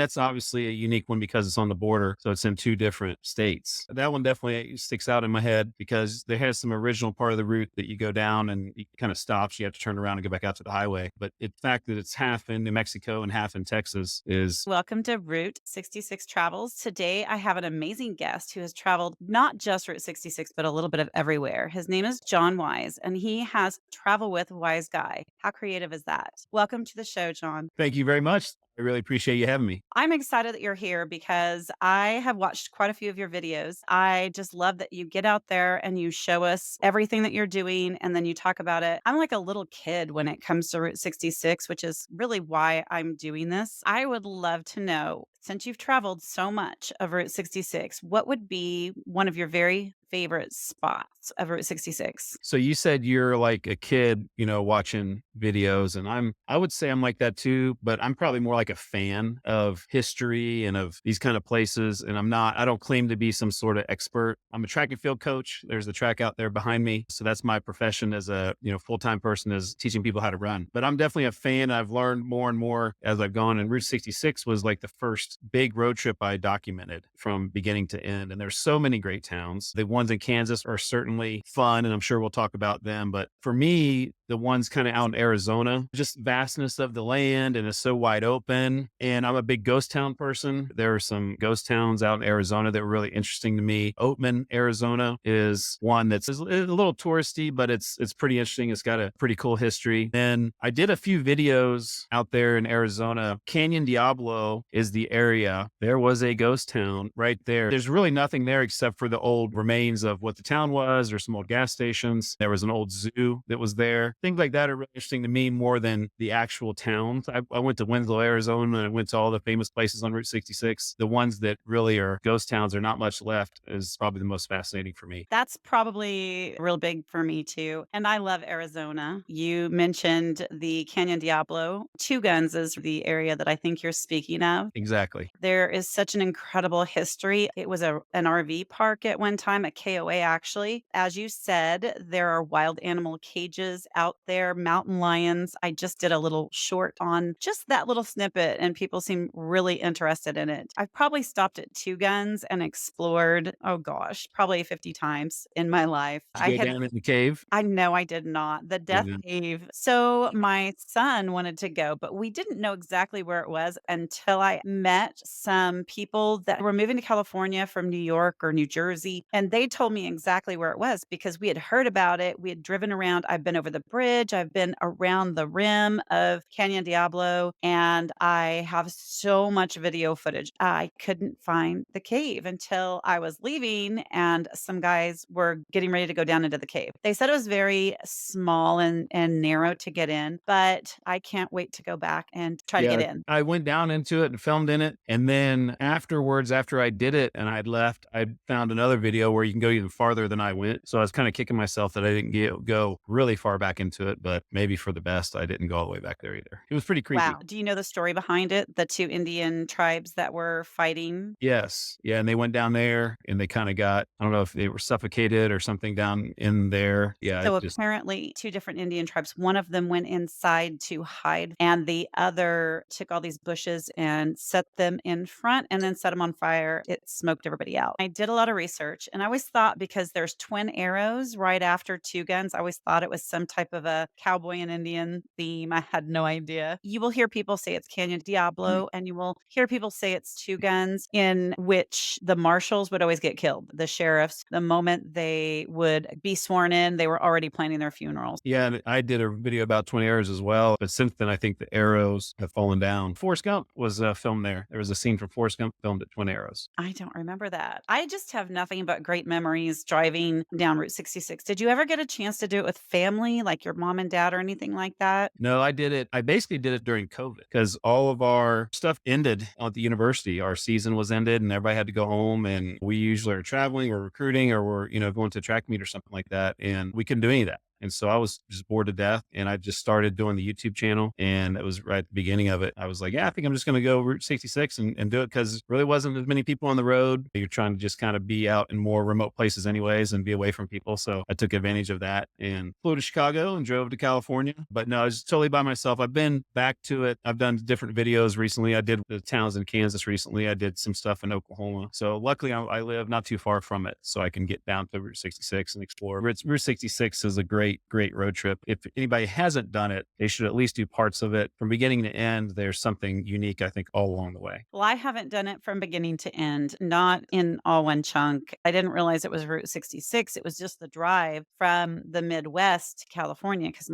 That's obviously a unique one because it's on the border. So it's in two different states. That one definitely sticks out in my head because there has some original part of the route that you go down and it kind of stops. You have to turn around and go back out to the highway. But the fact that it's half in New Mexico and half in Texas is Welcome to Route 66 Travels. Today, I have an amazing guest who has traveled not just Route 66, but a little bit of everywhere. His name is John Wise, and he has Travel with Wise Guy. How creative is that? Welcome to the show, John. thank you very much. I really appreciate you having me. I'm excited that you're here because I have watched quite a few of your videos. I just love that you get out there and you show us everything that you're doing and then you talk about it. I'm like a little kid when it comes to Route 66, which is really why I'm doing this. I would love to know, since you've traveled so much of Route 66, what would be one of your very favorite spots of Route 66? So you said you're like a kid, watching videos and I would say I'm like that too, but I'm probably more like a fan of history and of these kind of places. And I don't claim to be some sort of expert. I'm a track and field coach. There's the track out there behind me. So that's my profession as a, full-time person, is teaching people how to run. But I'm definitely a fan. I've learned more and more as I've gone. And Route 66 was like the first big road trip I documented from beginning to end. And there's so many great towns. The ones in Kansas are certainly fun, and I'm sure we'll talk about them. But for me, the ones kind of out in Arizona, just vastness of the land and it's so wide open. And I'm a big ghost town person. There are some ghost towns out in Arizona that were really interesting to me. Oatman, Arizona is one that's a little touristy, but it's pretty interesting. It's got a pretty cool history. And I did a few videos out there in Arizona. Canyon Diablo is the area. There was a ghost town right there. There's really nothing there except for the old remains of what the town was, or some old gas stations. There was an old zoo that was there. Things like that are really interesting to me more than the actual towns. I went to Winslow, Arizona, and I went to all the famous places on Route 66. The ones that really are ghost towns, are not much left, is probably the most fascinating for me. That's probably real big for me too. And I love Arizona. You mentioned the Canyon Diablo. Two Guns is the area that I think you're speaking of. Exactly. There is such an incredible history. It was an RV park at one time, a KOA actually. As you said, there are wild animal cages out there, mountain lions. I just did a little short on just that little snippet, and people seem really interested in it. I've probably stopped at Two Guns and explored, oh gosh, probably 50 times in my life. Did you go down in the cave? I know I did not. The Death Yeah. Cave. So my son wanted to go, but we didn't know exactly where it was until I met some people that were moving to California from New York or New Jersey. And they told me exactly where it was because we had heard about it. We had driven around. I've been over the bridge. I've been around the rim of Canyon Diablo, and I have so much video footage. I couldn't find the cave until I was leaving, and some guys were getting ready to go down into the cave. They said it was very small and narrow to get in, but I can't wait to go back and try to get Yeah, in. I went down into it and filmed in it, and then afterwards, after I did it and I'd left, I found another video where you can go even farther than I went. So I was kind of kicking myself that I didn't go really far back into it, but maybe for the best, I didn't go all the way back there either. It was pretty Wow. creepy. Do you know the story behind it? The 2 Indian tribes that were fighting? Yes. Yeah, and they went down there and they kinda got, I don't know if they were suffocated or something down in there. Yeah, So it just apparently 2 different Indian tribes, one of them went inside to hide, and the other took all these bushes and set them in front and then set them on fire. It smoked everybody out. I did a lot of research, and I always thought, because there's twin arrows right after Two Guns, I always thought it was some type of a cowboy and Indian theme. I had no idea. You will hear people say it's Canyon Diablo, and you will hear people say it's Two Guns, in which the marshals would always get killed. The sheriffs, the moment they would be sworn in, they were already planning their funerals. yeah, and I did a video about Twin Arrows as well, but since then, I think the arrows have fallen down. Forrest Gump was, filmed there. There was a scene from Forrest Gump filmed at Twin Arrows. I don't remember that. I just have nothing but great memories driving down Route 66. Did you ever get a chance to do it with family, like your mom and dad or anything like that? No, I basically did it during COVID because all of our stuff ended at the university. Our season was ended and everybody had to go home, and we usually are traveling or recruiting or we're, going to a track meet or something like that. And we couldn't do any of that. And so I was just bored to death and I just started doing the YouTube channel. And it was right at the beginning of it. I was like, yeah, I think I'm just going to go Route 66 and do it because really wasn't as many people on the road. You're trying to just kind of be out in more remote places anyways and be away from people. So I took advantage of that and flew to Chicago and drove to California. But no, I was totally by myself. I've been back to it. I've done different videos recently. I did the towns in Kansas recently. I did some stuff in Oklahoma. So luckily I live not too far from it. So I can get down to Route 66 and explore. Route 66 is a great road trip. If anybody hasn't done it, they should at least do parts of it from beginning to end. There's something unique, I think, all along the way. Well, I haven't done it from beginning to end, not in all one chunk. I didn't realize it was Route 66. It was just the drive from the Midwest to California because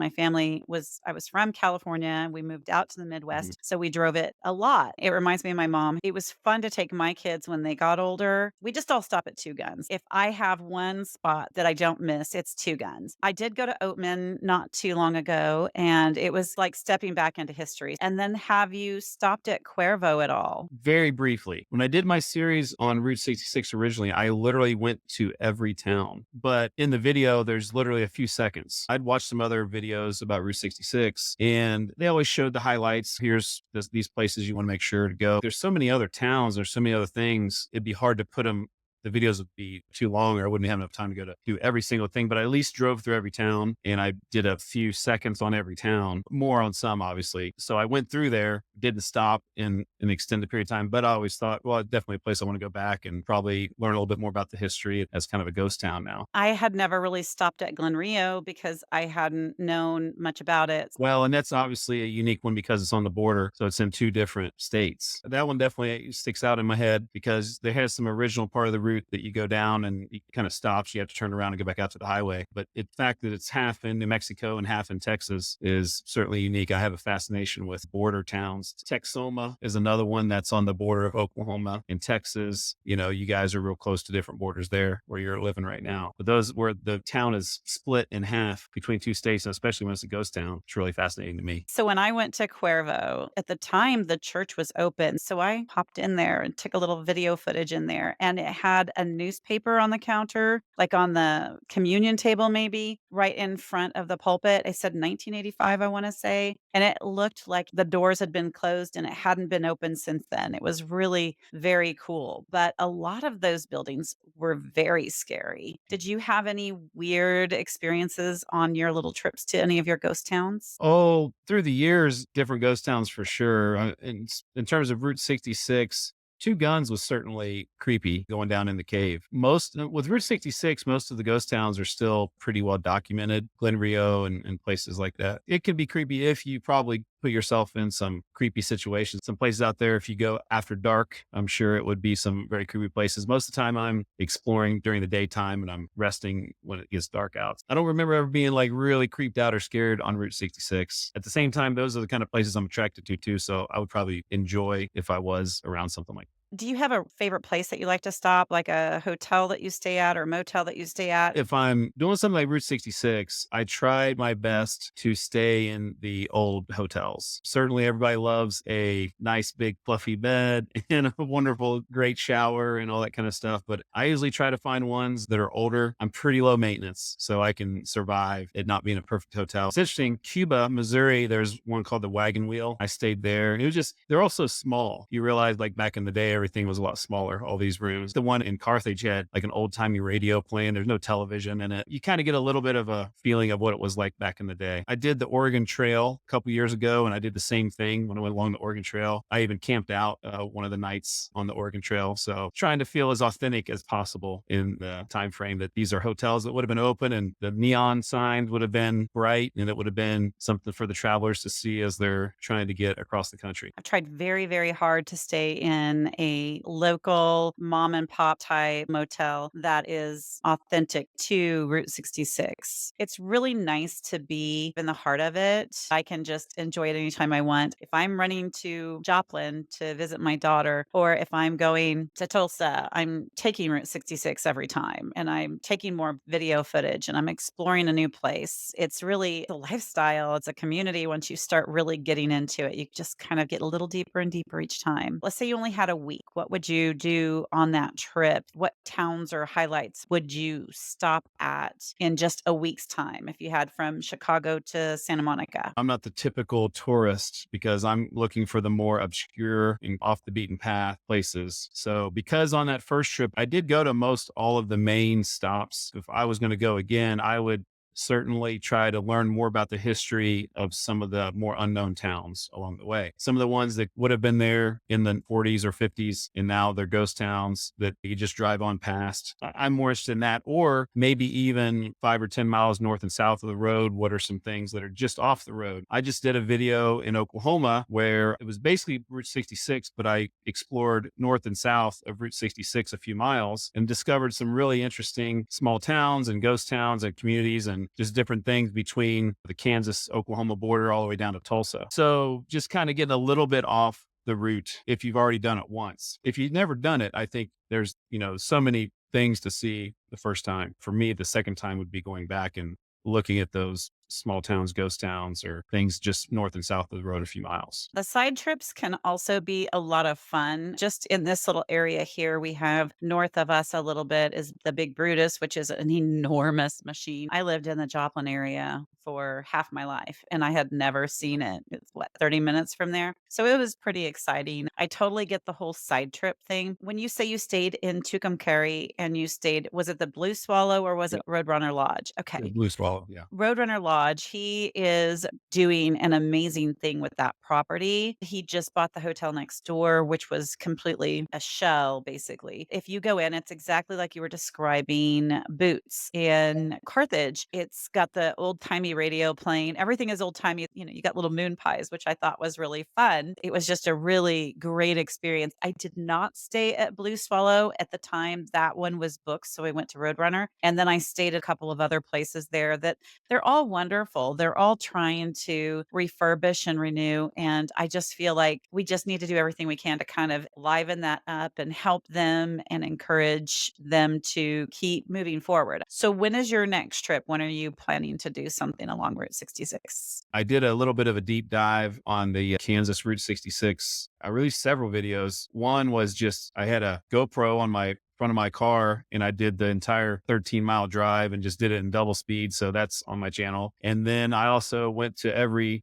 I was from California and we moved out to the Mhm. Midwest. So we drove it a lot. It reminds me of my mom. It was fun to take my kids when they got older. We just all stop at Two Guns. If I have one spot that I don't miss, it's Two Guns. I did go to Oatman not too long ago and it was like stepping back into history. And then have you stopped at Cuervo at all? Very briefly, when I did my series on Route 66 originally, I literally went to every town. But in the video, there's literally a few seconds. I'd watched some other videos about Route 66 and they always showed the highlights. Here's these places you want to make sure to go. There's so many other towns, there's so many other things. It'd be hard to put them, the videos would be too long or I wouldn't have enough time to go to do every single thing, but I at least drove through every town and I did a few seconds on every town, more on some obviously. So I went through there, didn't stop in an extended period of time, but I always thought, well, it's definitely a place I want to go back and probably learn a little bit more about the history as kind of a ghost town now. I had never really stopped at Glen Rio because I hadn't known much about it. Well, and that's obviously a unique one because it's on the border. So it's in two different states. That one definitely sticks out in my head because there has some original part of the route that you go down and it kind of stops. You have to turn around and go back out to the highway. But the fact that it's half in New Mexico and half in Texas is certainly unique. I have a fascination with border towns. Texoma is another one that's on the border of Oklahoma and Texas. You know, you guys are real close to different borders there where you're living right now. But those where the town is split in half between two states, and especially when it's a ghost town, it's really fascinating to me. So when I went to Cuervo, at the time the church was open. So I popped in there and took a little video footage in there and it had a newspaper on the counter, like on the communion table maybe, right in front of the pulpit. It said 1985, I want to say, and it looked like the doors had been closed and it hadn't been open since then. It was really very cool, but a lot of those buildings were very scary. Did you have any weird experiences on your little trips to any of your ghost towns? Oh, through the years, different ghost towns for sure. In terms of Route 66, Two Guns was certainly creepy going down in the cave. With Route 66, most of the ghost towns are still pretty well documented. Glen Rio and places like that. It can be creepy if you probably put yourself in some creepy situations. Some places out there, if you go after dark, I'm sure it would be some very creepy places. Most of the time, I'm exploring during the daytime and I'm resting when it gets dark out. I don't remember ever being like really creeped out or scared on Route 66. At the same time, those are the kind of places I'm attracted to too. So I would probably enjoy if I was around something like. Do you have a favorite place that you like to stop, like a hotel that you stay at or a motel that you stay at? If I'm doing something like Route 66, I tried my best to stay in the old hotels. Certainly, everybody loves a nice, big, fluffy bed and a wonderful, great shower and all that kind of stuff. But I usually try to find ones that are older. I'm pretty low maintenance, so I can survive it not being a perfect hotel. It's interesting. Cuba, Missouri, there's one called the Wagon Wheel. I stayed there. It was just, they're all so small. You realize, like, back in the day, everything was a lot smaller, all these rooms. The one in Carthage had like an old timey radio playing. There's no television in it. You kind of get a little bit of a feeling of what it was like back in the day. I did the Oregon Trail a couple years ago and I did the same thing when I went along the Oregon Trail. I even camped out one of the nights on the Oregon Trail. So trying to feel as authentic as possible in the time frame that these are hotels that would have been open and the neon signs would have been bright and it would have been something for the travelers to see as they're trying to get across the country. I've tried very, very hard to stay in a local mom and pop type motel that is authentic to Route 66. It's really nice to be in the heart of it. I can just enjoy it anytime I want. If I'm running to Joplin to visit my daughter, or if I'm going to Tulsa, I'm taking Route 66 every time and I'm taking more video footage and I'm exploring a new place. It's really a lifestyle, it's a community. Once you start really getting into it, you just kind of get a little deeper and deeper each time. Let's say you only had a week week? What would you do on that trip? What towns or highlights would you stop at in just a week's time if you had from Chicago to Santa Monica? I'm not the typical tourist because I'm looking for the more obscure and off the beaten path places. So, because on that first trip, I did go to most all of the main stops. If I was going to go again, I would certainly try to learn more about the history of some of the more unknown towns along the way. Some of the ones that would have been there in the 40s or 50s, and now they're ghost towns that you just drive on past. I'm more interested in that, or maybe even 5 or 10 miles north and south of the road. What are some things that are just off the road? I just did a video in Oklahoma where it was basically Route 66, but I explored north and south of Route 66 a few miles and discovered some really interesting small towns and ghost towns and communities and just different things between the Kansas Oklahoma border all the way down to Tulsa. So just kind of getting a little bit off the route if you've already done it once. If you've never done it, I think there's, so many things to see the first time. For me, the second time would be going back and looking at those small towns, ghost towns, or things just north and south of the road a few miles. The side trips can also be a lot of fun. Just in this little area here, we have north of us a little bit is the Big Brutus, which is an enormous machine. I lived in the Joplin area for half my life and I had never seen it. It's what, 30 minutes from there? So it was pretty exciting. I totally get the whole side trip thing. When you say you stayed in Tucumcari and you stayed, was it the Blue Swallow or was Yeah. it Roadrunner Lodge? The Okay. Blue Swallow. Yeah. Roadrunner Lodge, he is doing an amazing thing with that property. He just bought the hotel next door, which was completely a shell, basically. If you go in, it's exactly like you were describing Boots in Carthage. It's got the old timey radio playing. Everything is old timey. You got little moon pies, which I thought was really fun. It was just a really great experience. I did not stay at Blue Swallow at the time that one was booked. So I went to Roadrunner. And then I stayed at a couple of other places there that they're all wonderful. They're all trying to refurbish and renew. And I just feel like we just need to do everything we can to kind of liven that up and help them and encourage them to keep moving forward. So, when is your next trip? When are you planning to do something along Route 66? I did a little bit of a deep dive on the Kansas Route 66. I released several videos. One was just I had a GoPro on my front of my car and I did the entire 13-mile drive and just did it in double speed. So that's on my channel. And then I also went to every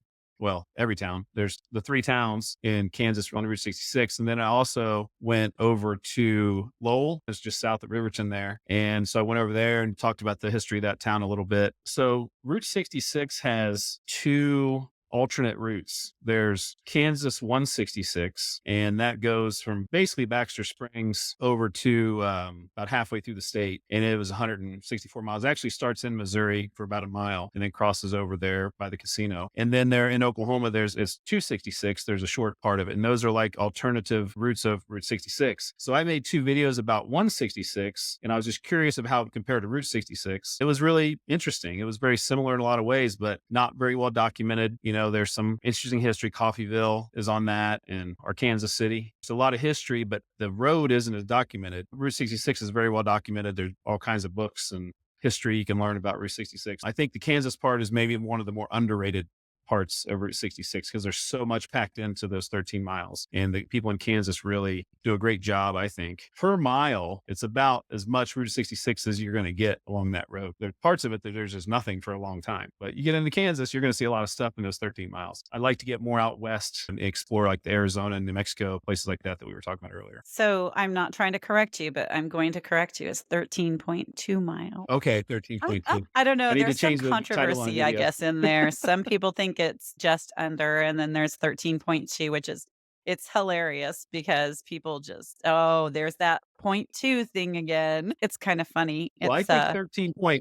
town. There's the three towns in Kansas on Route 66. And then I also went over to Lowell. It's just south of Riverton there. And so I went over there and talked about the history of that town a little bit. So Route 66 has two alternate routes. There's Kansas 166, and that goes from basically Baxter Springs over to about halfway through the state. And it was 164 miles. It actually starts in Missouri for about a mile and then crosses over there by the casino. And then there in Oklahoma, it's 266. There's a short part of it. And those are like alternative routes of Route 66. So I made two videos about 166, and I was just curious of how it compared to Route 66. It was really interesting. It was very similar in a lot of ways, but not very well documented. There's some interesting history. Coffeyville is on that and Arkansas City. There's a lot of history, but the road isn't as documented. Route 66 is very well documented. There's all kinds of books and history you can learn about Route 66. I think the Kansas part is maybe one of the more underrated parts of Route 66 because there's so much packed into those 13 miles. And the people in Kansas really do a great job, I think. Per mile, it's about as much Route 66 as you're going to get along that road. There are parts of it that there's just nothing for a long time. But you get into Kansas, you're going to see a lot of stuff in those 13 miles. I'd like to get more out west and explore like the Arizona and New Mexico, places like that we were talking about earlier. So, I'm not trying to correct you, but I'm going to correct you. It's 13.2 miles. Okay, I 13.2. I don't I know, need to there's some change the title on a controversy, I video. guess, in there. Some people think it's just under, and then there's 13.2, which is it's hilarious because people just, "Oh, there's that point 0.2 thing again." It's kinda funny. Well, I think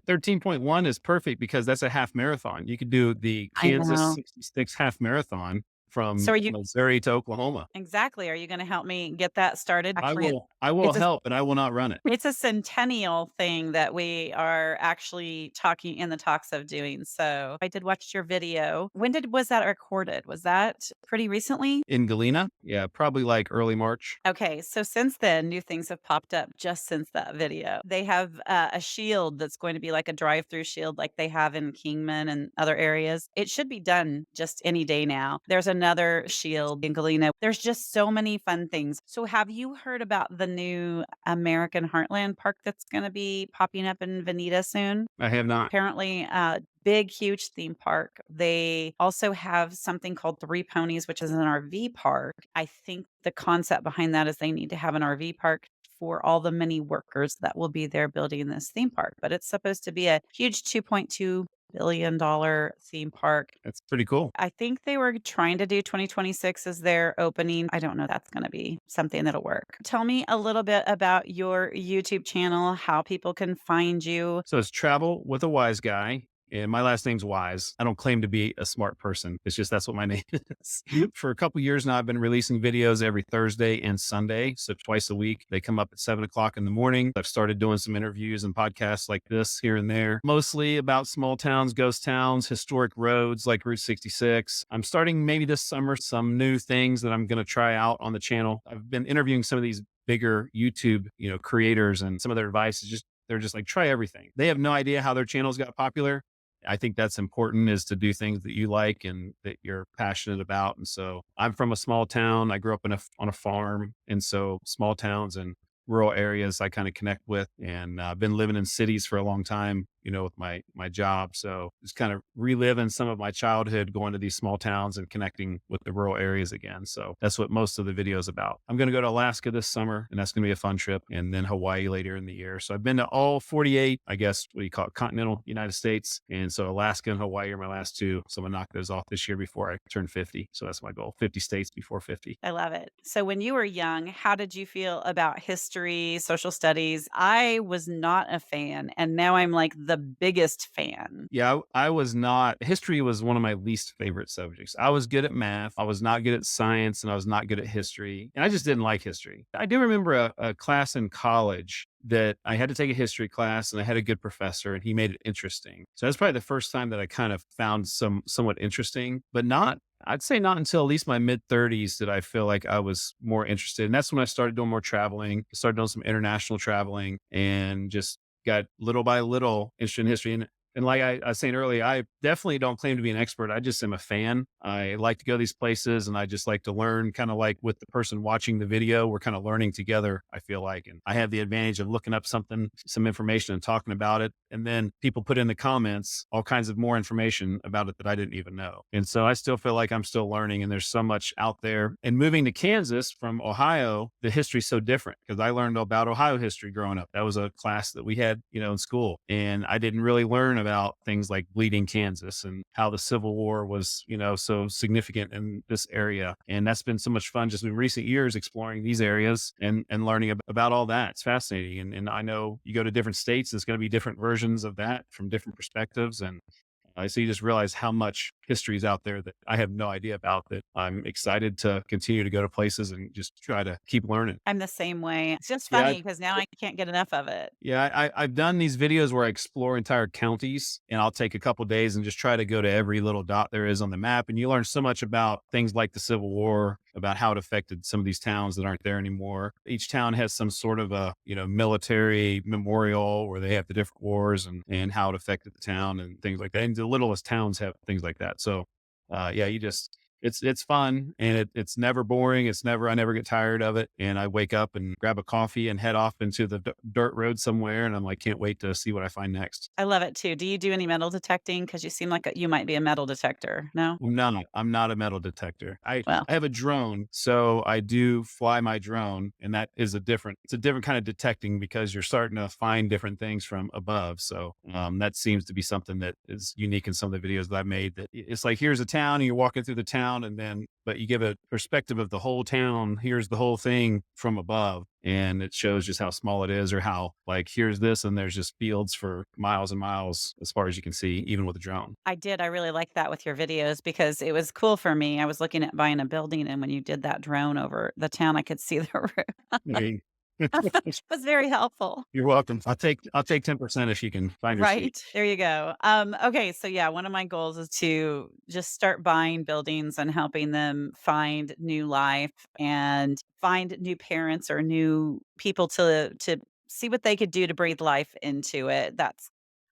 13.1 is perfect because that's a half marathon. You could do the I Kansas know. 66 half marathon So from are you Missouri to Oklahoma. exactly, are you gonna help me get that started? Actually, I will it's a help, but I will not run it. it's a centennial thing that we are actually talking in the talks of doing, so I did watch your video. When did was that recorded? Was that pretty recently? In Galena? Yeah, probably like early March. Okay, so since then, new things have popped up just since that video. They have a shield that's going to be like a drive-through shield like they have in Kingman and other areas. It should be done just any day now. There's another shield in Galena. There's just so many fun things. So have you heard about the new American Heartland Park that's gonna be popping up in Veneta soon? I have not. Apparently, big, huge theme park. They also have something called Three Ponies, which is an RV park. I think the concept behind that is they need to have an RV park for all the many workers that will be there building this theme park. But it's supposed to be a huge $2.2 billion theme park. That's pretty cool. I think they were trying to do 2026 as their opening. I don't know if that's gonna be something that'll work. Tell me a little bit about your YouTube channel, how people can find you. So it's Travel with a Wise Guy. And my last name's Wise. I don't claim to be a smart person. It's just that's what my name is. For a couple years now, I've been releasing videos every Thursday and Sunday. So twice a week. They come up at 7 o'clock in the morning. I've started doing some interviews and podcasts like this here and there, mostly about small towns, ghost towns, historic roads like Route 66. I'm starting maybe this summer some new things that I'm going to try out on the channel. I've been interviewing some of these bigger YouTube, creators, and some of their advice is just they're just like try everything. They have no idea how their channels got popular. I think that's important is to do things that you like and that you're passionate about. And so I'm from a small town. I grew up on a farm. And so small towns and rural areas I kind of connect with. And I've been living in cities for a long time, with my job. So just kind of reliving some of my childhood, going to these small towns and connecting with the rural areas again. So that's what most of the video is about. I'm going to go to Alaska this summer, and that's going to be a fun trip, and then Hawaii later in the year. So I've been to all 48, I guess, what do you call it, continental United States. And so Alaska and Hawaii are my last two. So I'm going to knock those off this year before I turn 50. So that's my goal, 50 states before 50. I love it. So when you were young, how did you feel about history, social studies? I was not a fan, and now I'm like the biggest fan. Yeah, I was not. History was one of my least favorite subjects. I was good at math. I was not good at science, and I was not good at history. And I just didn't like history. I do remember a class in college that I had to take a history class, and I had a good professor, and he made it interesting. So that's probably the first time that I kind of found somewhat interesting, but not. I'd say not until at least my mid 30s did I feel like I was more interested. And that's when I started doing more traveling, started doing some international traveling, and just got little by little interested in history. And like I was saying earlier, I definitely don't claim to be an expert. I just am a fan. I like to go to these places, and I just like to learn, kind of like with the person watching the video. We're kind of learning together, I feel like. And I have the advantage of looking up some information and talking about it. And then people put in the comments all kinds of more information about it that I didn't even know. And so I still feel like I'm still learning, and there's so much out there. And moving to Kansas from Ohio, the history's so different because I learned about Ohio history growing up. That was a class that we had, in school. And I didn't really learn about things like Bleeding Kansas and how the Civil War was, so significant in this area. And that's been so much fun just in recent years exploring these areas and learning about all that. It's fascinating. And I know you go to different states, there's going to be different versions of that from different perspectives. And so you just realize how much history is out there that I have no idea about, that I'm excited to continue to go to places and just try to keep learning. I'm the same way. It's just Yeah, funny because now I can't get enough of it. Yeah, I've done these videos where I explore entire counties, and I'll take a couple days and just try to go to every little dot there is on the map. And you learn so much about things like the Civil War, about how it affected some of these towns that aren't there anymore. Each town has some sort of a, military memorial where they have the different wars and how it affected the town and things like that. And the littlest towns have things like that. So, yeah, it's fun, and it's never boring. I never get tired of it. And I wake up and grab a coffee and head off into the dirt road somewhere. And I'm like, can't wait to see what I find next. I love it too. Do you do any metal detecting? Because you seem like you might be a metal detector. No? No, I'm not a metal detector. Well, I have a drone, so I do fly my drone, and that is it's a different kind of detecting because you're starting to find different things from above. So that seems to be something that is unique in some of the videos that I've made. That it's like here's a town, and you're walking through the town, but you give a perspective of the whole town. Here's the whole thing from above. And it shows just how small it is, or how like here's this, and there's just fields for miles and miles as far as you can see, even with a drone. I did. I really like that with your videos because it was cool for me. I was looking at buying a building, and when you did that drone over the town, I could see the roof. Hey, It was very helpful. you're welcome. I'll take 10% if you can find your seat. Right. There you go. Okay. So yeah, one of my goals is to just start buying buildings and helping them find new life and find new parents or new people to see what they could do to breathe life into it. That's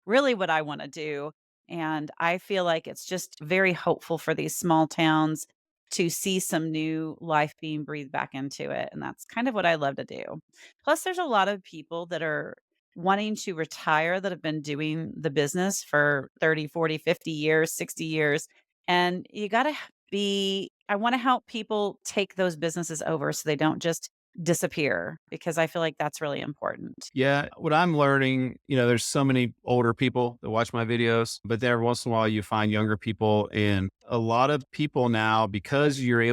really what I want to do. And I feel like it's just very hopeful for these small towns. to see some new life being breathed back into it. And that's kind of what I love to do. Plus, there's a lot of people that are wanting to retire that have been doing the business for 30, 40, 50 years, 60 years. And you got to I want to help people take those businesses over so they don't just disappear because I feel like that's really important. Yeah, what I'm learning, there's so many older people that watch my videos, but every once in a while you find younger people, and a lot of people now, because you're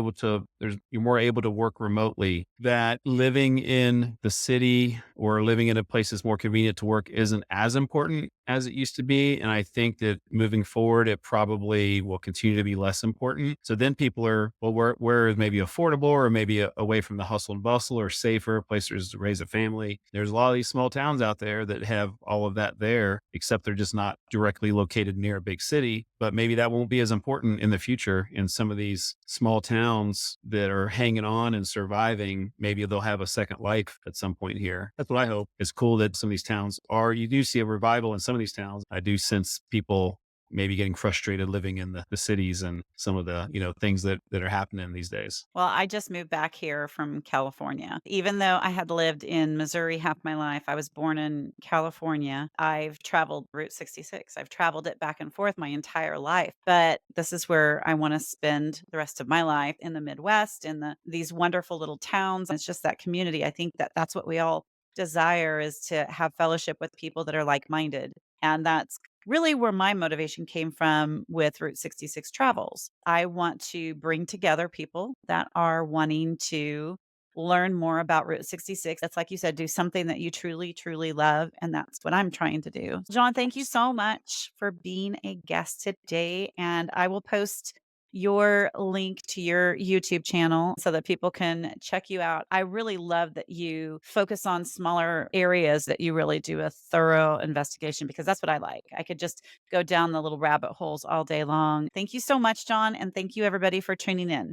more able to work remotely, that living in the city or living in a place that's more convenient to work isn't as important as it used to be. And I think that moving forward, it probably will continue to be less important. So then people are, well, where is maybe affordable or maybe away from the hustle and bustle or safer places to raise a family. There's a lot of these small towns out there that have all of that there, except they're just not directly located near a big city. But maybe that won't be as important in the future in some of these small towns that are hanging on and surviving. Maybe they'll have a second life at some point here. That's what I hope. It's cool that some of these towns you do see a revival in some of these towns. I do sense people maybe getting frustrated living in the cities and some of the, things that are happening these days. Well, I just moved back here from California. Even though I had lived in Missouri half my life, I was born in California. I've traveled Route 66. I've traveled it back and forth my entire life. But this is where I want to spend the rest of my life in the Midwest, in these wonderful little towns. It's just that community. I think that that's what we all desire is to have fellowship with people that are like-minded. And that's really where my motivation came from with Route 66 travels. I want to bring together people that are wanting to learn more about Route 66. That's like you said, do something that you truly, truly love. And that's what I'm trying to do. John, thank you so much for being a guest today. And I will post your link to your YouTube channel so that people can check you out. I really love that you focus on smaller areas, that you really do a thorough investigation because that's what I like. I could just go down the little rabbit holes all day long. Thank you so much, John. And thank you, everybody, for tuning in.